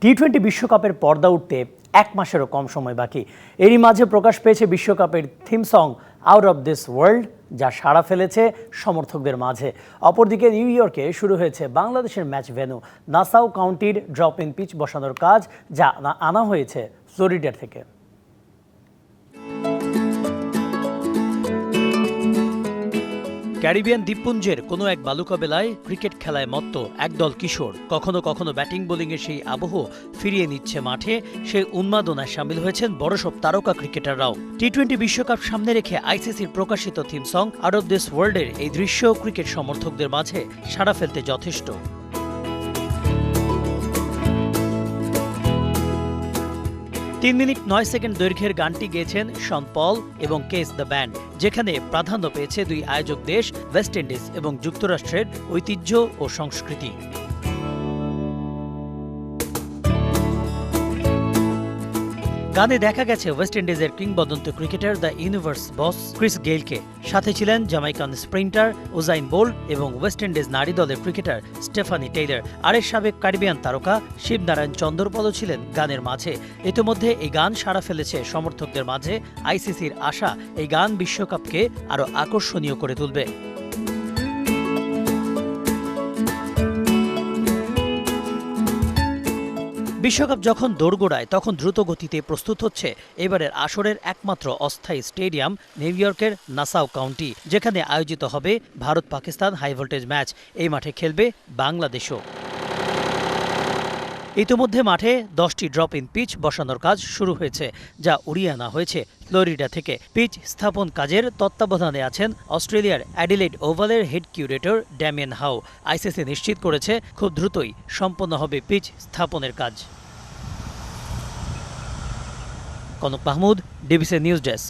টি-20 বিশ্বকাপের পর্দা উঠতে এক মাসেরও কম সময় বাকি। এরই মাঝে প্রকাশ পেয়েছে বিশ্বকাপের theme song out of this world, যা সাড়া ফেলেছে সমর্থকদের মাঝে। অপরদিকে নিউ ইয়র্কে শুরু হয়েছে বাংলাদেশের ম্যাচ ভেন্যু নাসাউ কাউন্টির ড্রপ ইন পিচ বসানোর কাজ, যা আনা হয়েছে ফ্লোরিডা থেকে। ক্যারিবিয়ান দ্বীপপুঞ্জের কোনো এক বালুকাবেলায় ক্রিকেট খেলায় মত্ত একদল কিশোর কখনো কখনো ব্যাটিং বোলিংয়ের সেই আবহ ফিরিয়ে নিচ্ছে মাঠে। সেই উন্মাদনায় সামিল হয়েছেন বড়সব তারকা ক্রিকেটাররাও। টি-20 বিশ্বকাপ সামনে রেখে আইসিসির প্রকাশিত theme song out of this ওয়ার্ল্ডের এই দৃশ্য ক্রিকেট সমর্থকদের মাঝে সাড়া ফেলতে যথেষ্ট। 3 মিনিট 9 সেকেন্ড দৈর্ঘ্যের গানটি গেয়েছেন শন পল এবং কেস দ্য ব্যান্ড, যেখানে প্রাধান্য পেয়েছে দুই আয়োজক দেশ ওয়েস্ট ইন্ডিজ এবং যুক্তরাষ্ট্রের ঐতিহ্য ও সংস্কৃতি। গানে দেখা গেছে ওয়েস্ট ইন্ডিজের কিংবদন্তি cricketer the universe boss Chris গেইলকে, সাথে ছিলেন জামাইকান স্প্রিন্টার উজাইন বোল্ট এবং ওয়েস্ট ইন্ডিজ নারী দলের ক্রিকেটার স্টেফানি টেইলর। আরেক সাবেক ক্যারিবিয়ান তারকা শিবনারায়ণ চন্দরপলও ছিলেন গানের মাঝে। ইতিমধ্যে এই গান সাড়া ফেলেছে সমর্থকদের মাঝে। আইসিসির আশা এই গান বিশ্বকাপকে আরও আকর্ষণীয় করে তুলবে। বিশ্বকাপ যখন দোরগোড়ায়, তখন দ্রুত গতিতে প্রস্তুত হচ্ছে এবারের আসরের একমাত্র অস্থায়ী স্টেডিয়াম নিউ ইয়র্কের নাসাউ কাউন্টি, যেখানে আয়োজিত হবে Bharat Pakistan high voltage match. এই মাঠে খেলবে বাংলাদেশও। ইতিমধ্যে মাঠে 10টি ড্রপ ইন পিচ বসানোর কাজ শুরু হয়েছে, যা উড়িয়ে আনা হয়েছে ফ্লোরিডা থেকে। পিচ স্থাপন কাজের তত্ত্বাবধানে আছেন অস্ট্রেলিয়ার অ্যাডিলেড ওভালের head curator Damien Hough. ICC নিশ্চিত করেছে খুব দ্রুতই সম্পন্ন হবে পিচ স্থাপনের কাজ। Kanak Mahmud, DBC news desk.